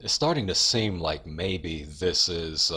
It's starting to seem like maybe this is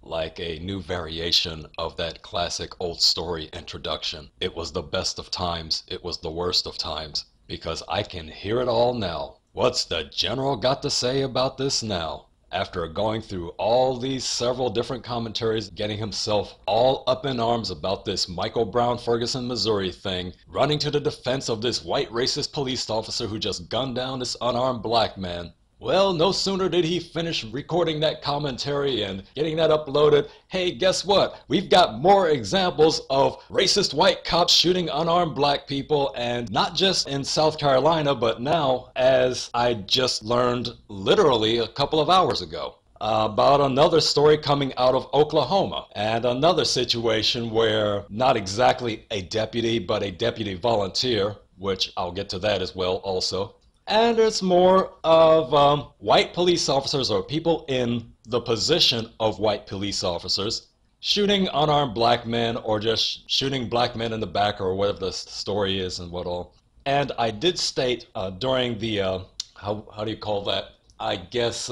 like a new variation of that classic old story introduction. It was the best of times, it was the worst of times, because I can hear it all now. What's the general got to say about this now? After going through all these several different commentaries, getting himself all up in arms about this Michael Brown Ferguson, Missouri thing, running to the defense of this white racist police officer who just gunned down this unarmed black man. Well, no sooner did he finish recording that commentary and getting that uploaded, hey, guess what? We've got more examples of racist white cops shooting unarmed black people, and not just in South Carolina, but now, as I just learned literally a couple of hours ago, about another story coming out of Oklahoma, and another situation where not exactly a deputy, but a deputy volunteer, which I'll get to that as well also. And it's more of white police officers or people in the position of white police officers shooting unarmed black men or just shooting black men in the back or whatever the story is and what all. And I did state during the, how do you call that? I guess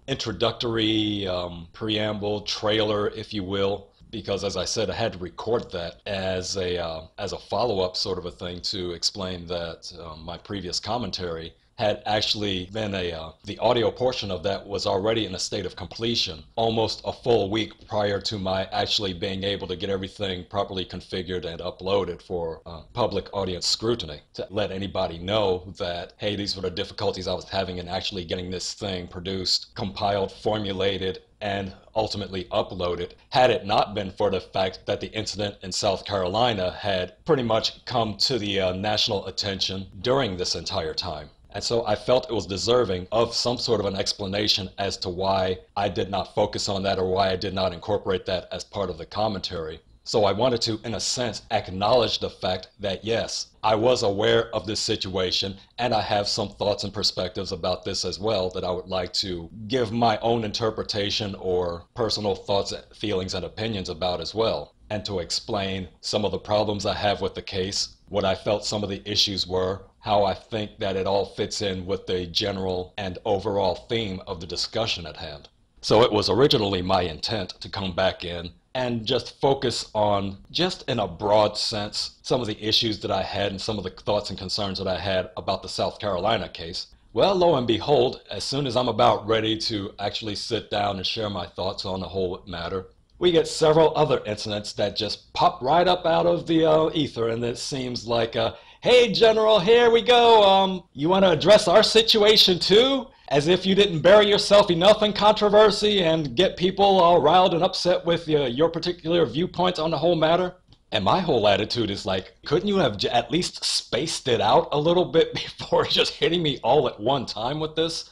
introductory preamble trailer, if you will. Because as I said, I had to record that as a follow-up sort of a thing to explain that my previous commentary had actually been the audio portion of that was already in a state of completion almost a full week prior to my actually being able to get everything properly configured and uploaded for public audience scrutiny, to let anybody know that, hey, these were the difficulties I was having in actually getting this thing produced, compiled, formulated, and ultimately uploaded, had it not been for the fact that the incident in South Carolina had pretty much come to the national attention during this entire time. And so I felt it was deserving of some sort of an explanation as to why I did not focus on that or why I did not incorporate that as part of the commentary. So I wanted to, in a sense, acknowledge the fact that yes, I was aware of this situation and I have some thoughts and perspectives about this as well that I would like to give my own interpretation or personal thoughts, feelings, and opinions about as well. And to explain some of the problems I have with the case, what I felt some of the issues were, how I think that it all fits in with the general and overall theme of the discussion at hand. So it was originally my intent to come back in and just focus on, just in a broad sense, some of the issues that I had and some of the thoughts and concerns that I had about the South Carolina case. Well, lo and behold, as soon as I'm about ready to actually sit down and share my thoughts on the whole matter, we get several other incidents that just pop right up out of the ether, and it seems like, hey, General, here we go. You want to address our situation too? As if you didn't bury yourself enough in controversy and get people all riled and upset with your particular viewpoints on the whole matter. And my whole attitude is like, couldn't you have at least spaced it out a little bit before just hitting me all at one time with this?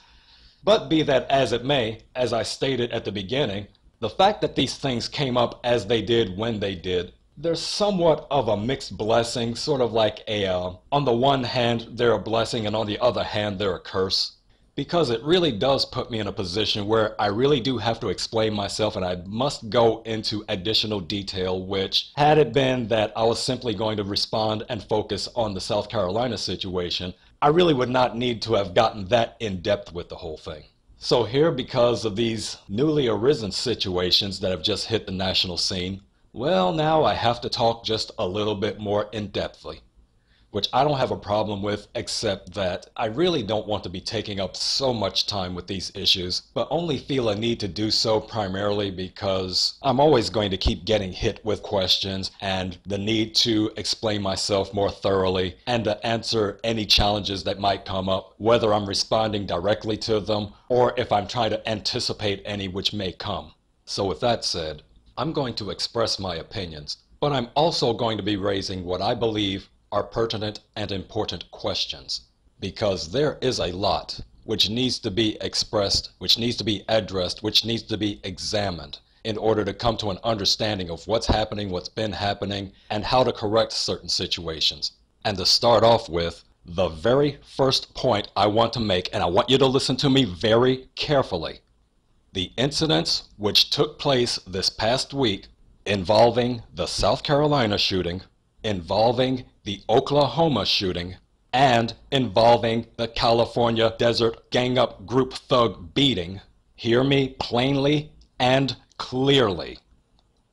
But be that as it may, as I stated at the beginning, the fact that these things came up as they did when they did, there's somewhat of a mixed blessing, sort of like on the one hand, they're a blessing, and on the other hand, they're a curse. Because it really does put me in a position where I really do have to explain myself, and I must go into additional detail, which, had it been that I was simply going to respond and focus on the South Carolina situation, I really would not need to have gotten that in depth with the whole thing. So here, because of these newly arisen situations that have just hit the national scene, well, now I have to talk just a little bit more in-depthly, which I don't have a problem with, except that I really don't want to be taking up so much time with these issues, but only feel a need to do so primarily because I'm always going to keep getting hit with questions and the need to explain myself more thoroughly and to answer any challenges that might come up, whether I'm responding directly to them or if I'm trying to anticipate any which may come. So with that said, I'm going to express my opinions, but I'm also going to be raising what I believe are pertinent and important questions, because there is a lot which needs to be expressed, which needs to be addressed, which needs to be examined in order to come to an understanding of what's happening, what's been happening, and how to correct certain situations. And to start off with, the very first point I want to make, and I want you to listen to me very carefully, the incidents which took place this past week involving the South Carolina shooting, involving the Oklahoma shooting, and involving the California Desert Gang-Up Group thug beating, hear me plainly and clearly.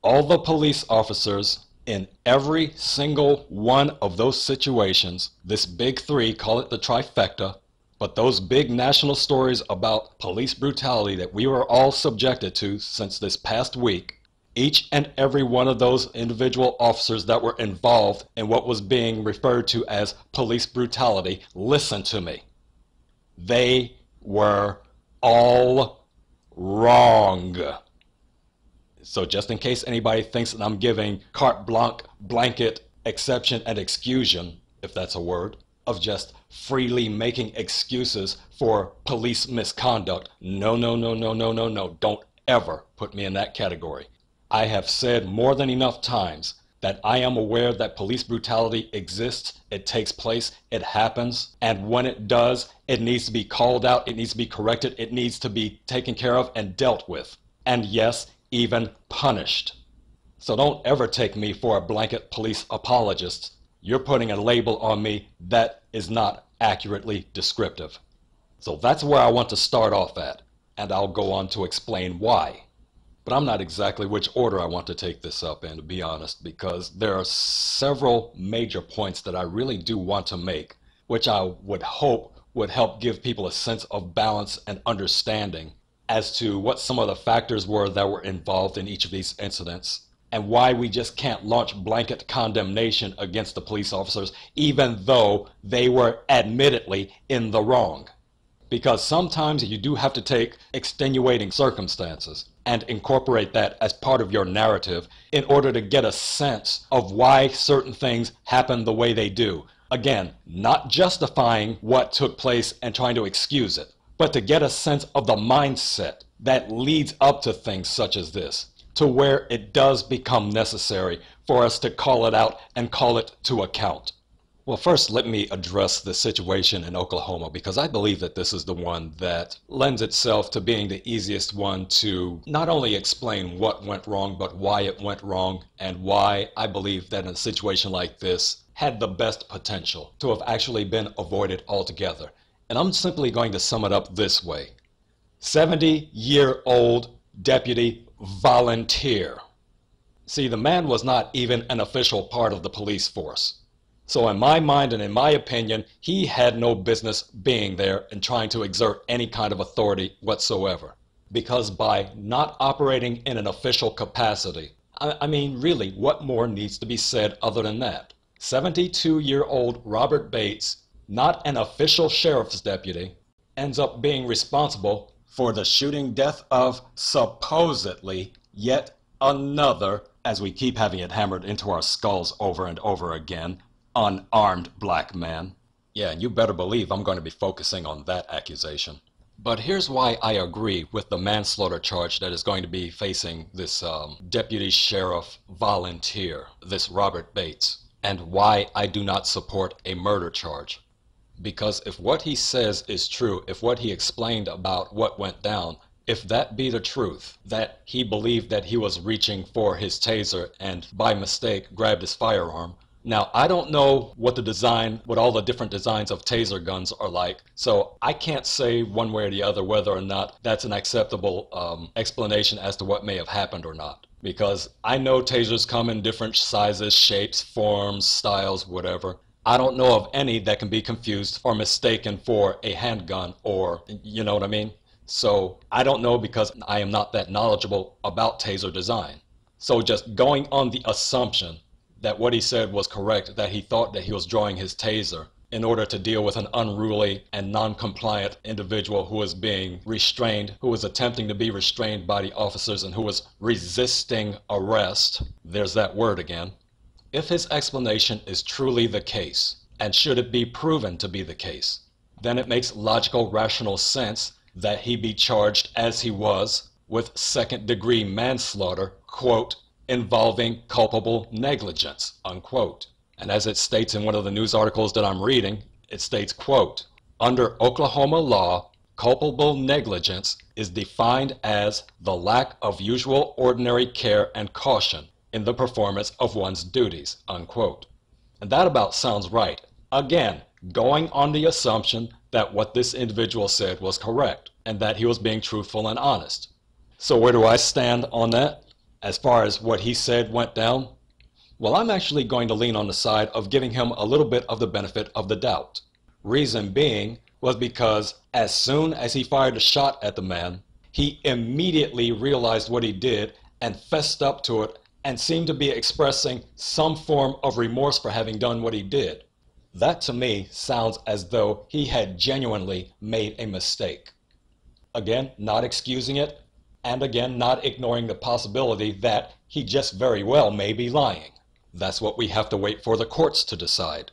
All the police officers in every single one of those situations, this big three, call it the trifecta, but those big national stories about police brutality that we were all subjected to since this past week, each and every one of those individual officers that were involved in what was being referred to as police brutality, listen to me. They were all wrong. So just in case anybody thinks that I'm giving carte blanche, blanket, exception, and exclusion, if that's a word, of just freely making excuses for police misconduct, no, don't ever put me in that category. I have said more than enough times that I am aware that police brutality exists, it takes place, it happens, and when it does, it needs to be called out, it needs to be corrected, it needs to be taken care of and dealt with. And yes, even punished. So don't ever take me for a blanket police apologist. You're putting a label on me that is not accurately descriptive. So that's where I want to start off at, and I'll go on to explain why. But I'm not exactly which order I want to take this up in, to be honest, because there are several major points that I really do want to make, which I would hope would help give people a sense of balance and understanding as to what some of the factors were that were involved in each of these incidents, and why we just can't launch blanket condemnation against the police officers, even though they were admittedly in the wrong. Because sometimes you do have to take extenuating circumstances and incorporate that as part of your narrative in order to get a sense of why certain things happen the way they do. Again, not justifying what took place and trying to excuse it, but to get a sense of the mindset that leads up to things such as this, to where it does become necessary for us to call it out and call it to account. Well, first, let me address the situation in Oklahoma, because I believe that this is the one that lends itself to being the easiest one to not only explain what went wrong, but why it went wrong, and why I believe that in a situation like this had the best potential to have actually been avoided altogether. And I'm simply going to sum it up this way. 70-year-old deputy volunteer. See, the man was not even an official part of the police force. So in my mind and in my opinion, he had no business being there and trying to exert any kind of authority whatsoever. Because by not operating in an official capacity, I mean, really, what more needs to be said other than that? 72-year-old Robert Bates, not an official sheriff's deputy, ends up being responsible for the shooting death of supposedly yet another, as we keep having it hammered into our skulls over and over again, unarmed black man. Yeah, and you better believe I'm going to be focusing on that accusation. But here's why I agree with the manslaughter charge that is going to be facing this deputy sheriff volunteer, this Robert Bates, and why I do not support a murder charge. Because if what he says is true, if what he explained about what went down, if that be the truth, that he believed that he was reaching for his taser and by mistake grabbed his firearm. Now, I don't know what all the different designs of taser guns are like, so I can't say one way or the other whether or not that's an acceptable explanation as to what may have happened or not. Because I know tasers come in different sizes, shapes, forms, styles, whatever. I don't know of any that can be confused or mistaken for a handgun, or, you know what I mean? So I don't know, because I am not that knowledgeable about taser design. So just going on the assumption that what he said was correct, that he thought that he was drawing his taser in order to deal with an unruly and non-compliant individual who was being restrained, who was attempting to be restrained by the officers, and who was resisting arrest. There's that word again. If his explanation is truly the case, and should it be proven to be the case, then it makes logical, rational sense that he be charged as he was with second-degree manslaughter, quote, involving culpable negligence, unquote. And as it states in one of the news articles that I'm reading, it states, quote, under Oklahoma law, culpable negligence is defined as the lack of usual ordinary care and caution in the performance of one's duties, unquote. And that about sounds right. Again, going on the assumption that what this individual said was correct and that he was being truthful and honest. So where do I stand on that? As far as what he said went down? Well, I'm actually going to lean on the side of giving him a little bit of the benefit of the doubt. Reason being was because as soon as he fired a shot at the man, he immediately realized what he did and fessed up to it and seemed to be expressing some form of remorse for having done what he did. That to me sounds as though he had genuinely made a mistake. Again, not excusing it, and again, not ignoring the possibility that he just very well may be lying. That's what we have to wait for the courts to decide.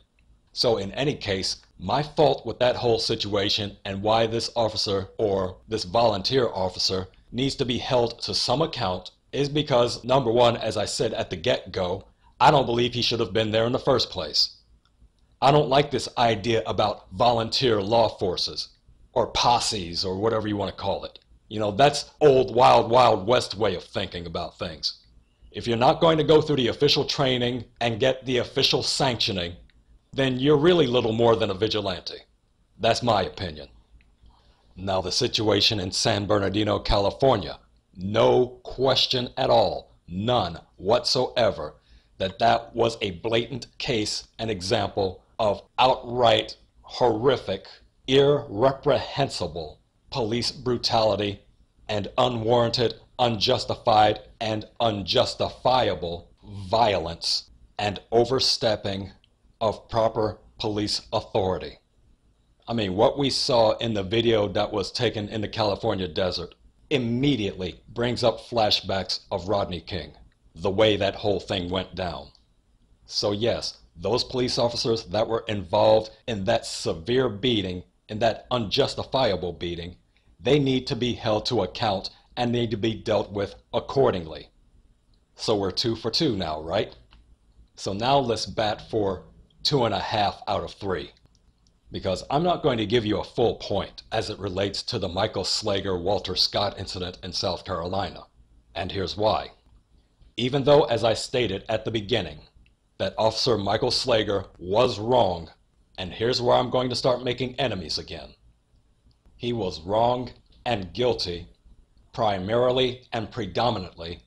So in any case, my fault with that whole situation and why this officer or this volunteer officer needs to be held to some account is because, number one, as I said at the get-go, I don't believe he should have been there in the first place. I don't like this idea about volunteer law forces or posses or whatever you want to call it. You know, that's old wild, wild west way of thinking about things. If you're not going to go through the official training and get the official sanctioning, then you're really little more than a vigilante. That's my opinion. Now the situation in San Bernardino, California, no question at all, none whatsoever, that was a blatant case and example of outright, horrific, irreprehensible police brutality and unwarranted, unjustified, and unjustifiable violence and overstepping of proper police authority. I mean, what we saw in the video that was taken in the California desert immediately brings up flashbacks of Rodney King, the way that whole thing went down. So yes, those police officers that were involved in that severe beating, in that unjustifiable beating, they need to be held to account and need to be dealt with accordingly. So we're 2 for 2 now, right? So now let's bat for 2.5 out of 3. Because I'm not going to give you a full point as it relates to the Michael Slager-Walter Scott incident in South Carolina. And here's why. Even though, as I stated at the beginning, that Officer Michael Slager was wrong, and here's where I'm going to start making enemies again. He was wrong and guilty primarily and predominantly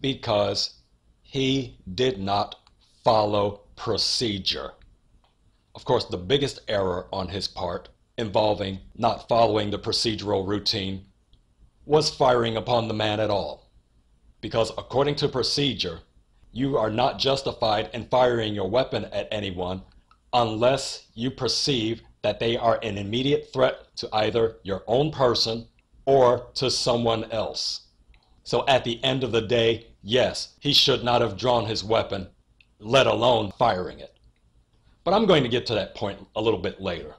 because he did not follow procedure. Of course, the biggest error on his part, involving not following the procedural routine, was firing upon the man at all. Because according to procedure, you are not justified in firing your weapon at anyone unless you perceive that they are an immediate threat to either your own person or to someone else. So at the end of the day, yes, he should not have drawn his weapon, let alone firing it. But I'm going to get to that point a little bit later,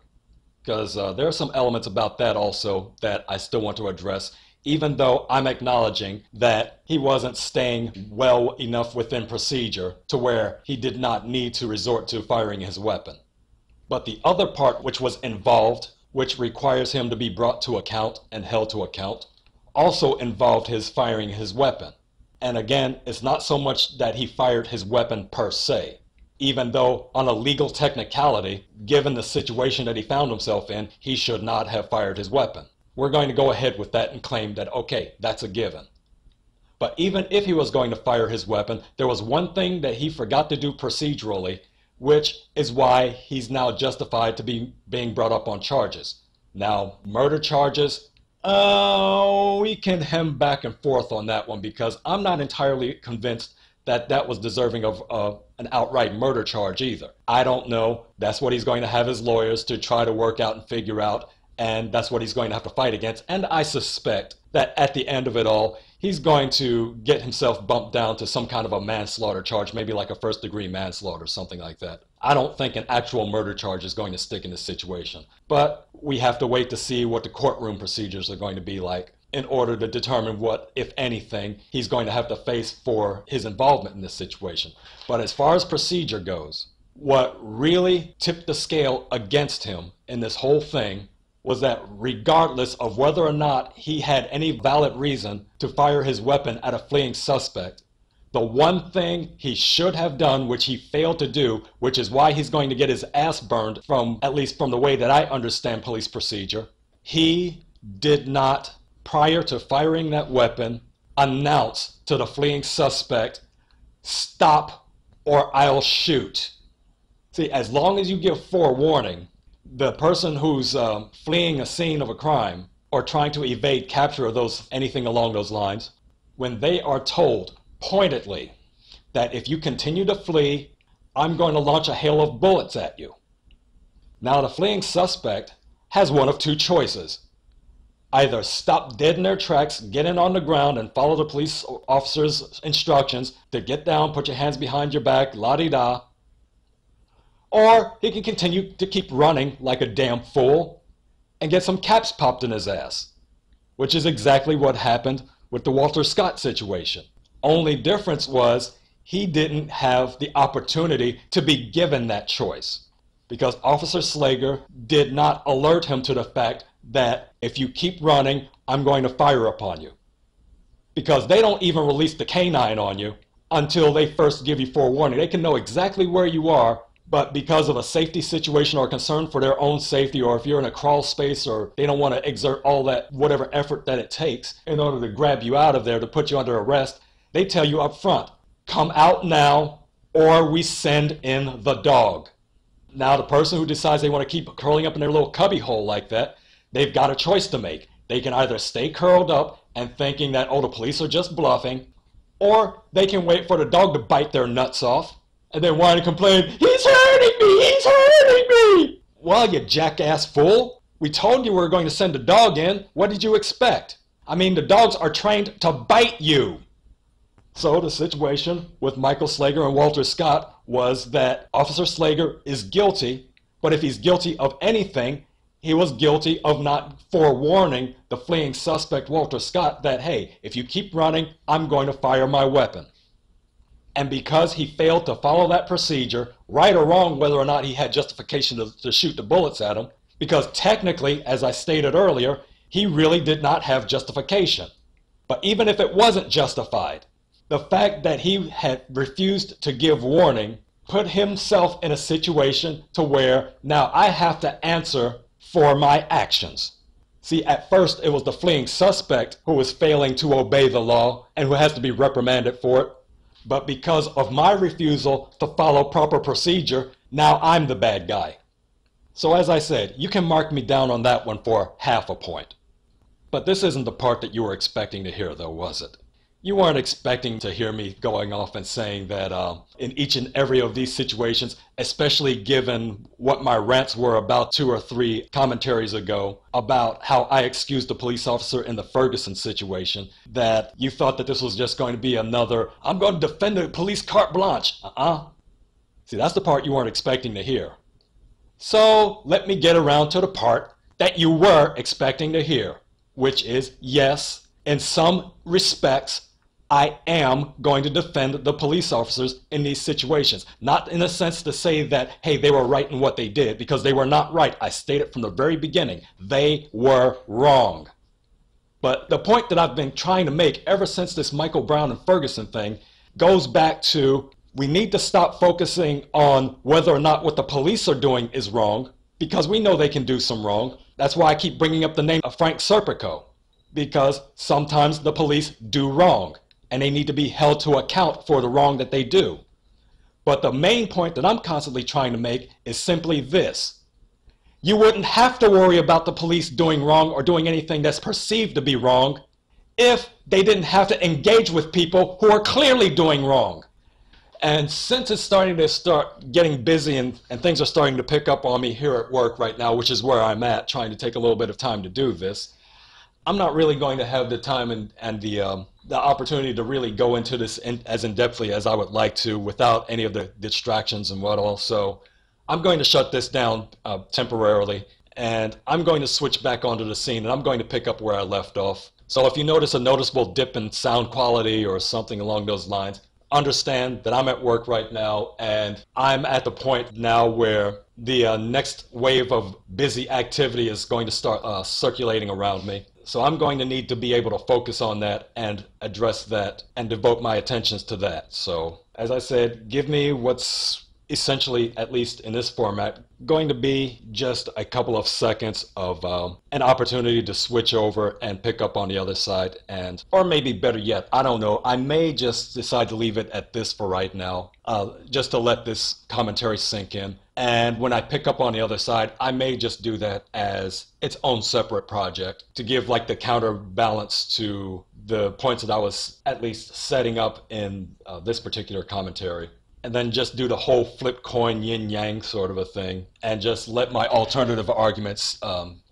because there are some elements about that also that I still want to address, even though I'm acknowledging that he wasn't staying well enough within procedure to where he did not need to resort to firing his weapon. But the other part which was involved, which requires him to be brought to account and held to account, also involved his firing his weapon. And again, it's not so much that he fired his weapon per se, even though on a legal technicality, given the situation that he found himself in, he should not have fired his weapon. We're going to go ahead with that and claim that, okay, that's a given. But even if he was going to fire his weapon, there was one thing that he forgot to do procedurally, which is why he's now justified to be being brought up on charges. Now, murder charges, we can hem back and forth on that one because I'm not entirely convinced that was deserving of an outright murder charge either. I don't know. That's what he's going to have his lawyers to try to work out and figure out, and that's what he's going to have to fight against. And I suspect that at the end of it all, he's going to get himself bumped down to some kind of a manslaughter charge, maybe like a first-degree manslaughter or something like that. I don't think an actual murder charge is going to stick in this situation, but we have to wait to see what the courtroom procedures are going to be like in order to determine what, if anything, he's going to have to face for his involvement in this situation. But as far as procedure goes, what really tipped the scale against him in this whole thing was that regardless of whether or not he had any valid reason to fire his weapon at a fleeing suspect, The one thing he should have done, which he failed to do, which is why he's going to get his ass burned from, at least from the way that I understand police procedure, he did not, prior to firing that weapon, announce to the fleeing suspect, "Stop or I'll shoot." See, as long as you give forewarning, the person who's fleeing a scene of a crime or trying to evade capture of anything along those lines, when they are told pointedly that if you continue to flee, I'm going to launch a hail of bullets at you. Now the fleeing suspect has one of two choices. Either stop dead in their tracks, get in on the ground and follow the police officer's instructions to get down, put your hands behind your back, la-di-da. Or he can continue to keep running like a damn fool and get some caps popped in his ass, which is exactly what happened with the Walter Scott situation. Only difference was he didn't have the opportunity to be given that choice because Officer Slager did not alert him to the fact that if you keep running, I'm going to fire upon you. Because they don't even release the canine on you until they first give you forewarning. They can know exactly where you are, but because of a safety situation or concern for their own safety, or if you're in a crawl space or they don't want to exert all that whatever effort that it takes in order to grab you out of there to put you under arrest, they tell you up front, come out now or we send in the dog. Now the person who decides they want to keep curling up in their little cubby hole like that, they've got a choice to make. They can either stay curled up and thinking that, oh, the police are just bluffing, or they can wait for the dog to bite their nuts off and then whine and complain, he's hurting me, he's hurting me. Well, you jackass fool, we told you we were going to send a dog in. What did you expect? I mean, the dogs are trained to bite you. So the situation with Michael Slager and Walter Scott was that Officer Slager is guilty, but if he's guilty of anything, he was guilty of not forewarning the fleeing suspect Walter Scott that, hey, if you keep running, I'm going to fire my weapon. And because he failed to follow that procedure, right or wrong whether or not he had justification to shoot the bullets at him, because technically, as I stated earlier, he really did not have justification. But even if it wasn't justified, the fact that he had refused to give warning put himself in a situation to where now I have to answer for my actions. See, at first it was the fleeing suspect who was failing to obey the law and who has to be reprimanded for it. But because of my refusal to follow proper procedure, now I'm the bad guy. So as I said, you can mark me down on that one for half a point. But this isn't the part that you were expecting to hear, though, was it? You weren't expecting to hear me going off and saying that in each and every of these situations, especially given what my rants were about 2 or 3 commentaries ago about how I excused the police officer in the Ferguson situation, that you thought that this was just going to be another, I'm going to defend the police carte blanche. See, that's the part you weren't expecting to hear. So let me get around to the part that you were expecting to hear, which is, yes, in some respects, I am going to defend the police officers in these situations. Not in a sense to say that, hey, they were right in what they did, because they were not right. I stated from the very beginning, they were wrong. But the point that I've been trying to make ever since this Michael Brown and Ferguson thing goes back to we need to stop focusing on whether or not what the police are doing is wrong, because we know they can do some wrong. That's why I keep bringing up the name of Frank Serpico, because sometimes the police do wrong, and they need to be held to account for the wrong that they do. But the main point that I'm constantly trying to make is simply this. You wouldn't have to worry about the police doing wrong or doing anything that's perceived to be wrong if they didn't have to engage with people who are clearly doing wrong. And since it's starting to getting busy and things are starting to pick up on me here at work right now, which is where I'm at, trying to take a little bit of time to do this, I'm not really going to have the time and the opportunity to really go into this as in-depthly as I would like to without any of the distractions and what all. So I'm going to shut this down temporarily, and I'm going to switch back onto the scene, and I'm going to pick up where I left off. So if you notice a noticeable dip in sound quality or something along those lines, understand that I'm at work right now, and I'm at the point now where the next wave of busy activity is going to start circulating around me. So I'm going to need to be able to focus on that and address that and devote my attentions to that. So as I said, give me what's essentially, at least in this format, going to be just a couple of seconds of an opportunity to switch over and pick up on the other side. And, or maybe better yet, I don't know, I may just decide to leave it at this for right now, just to let this commentary sink in. And when I pick up on the other side, I may just do that as its own separate project to give like the counterbalance to the points that I was at least setting up in this particular commentary. And then just do the whole flip coin yin yang sort of a thing and just let my alternative arguments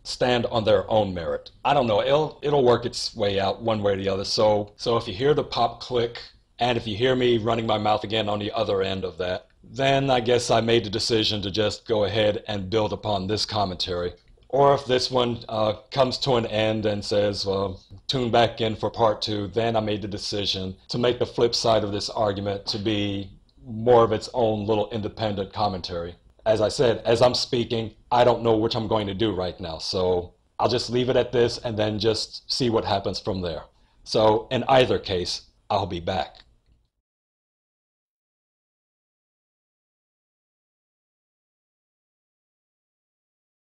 stand on their own merit. I don't know, it'll work its way out one way or the other. So if you hear the pop click and if you hear me running my mouth again on the other end of that, then I guess I made the decision to just go ahead and build upon this commentary. Or if this one comes to an end and says, well, tune back in for part 2, then I made the decision to make the flip side of this argument to be more of its own little independent commentary. As I said, as I'm speaking, I don't know which I'm going to do right now, so I'll just leave it at this and then just see what happens from there. So in either case, I'll be back.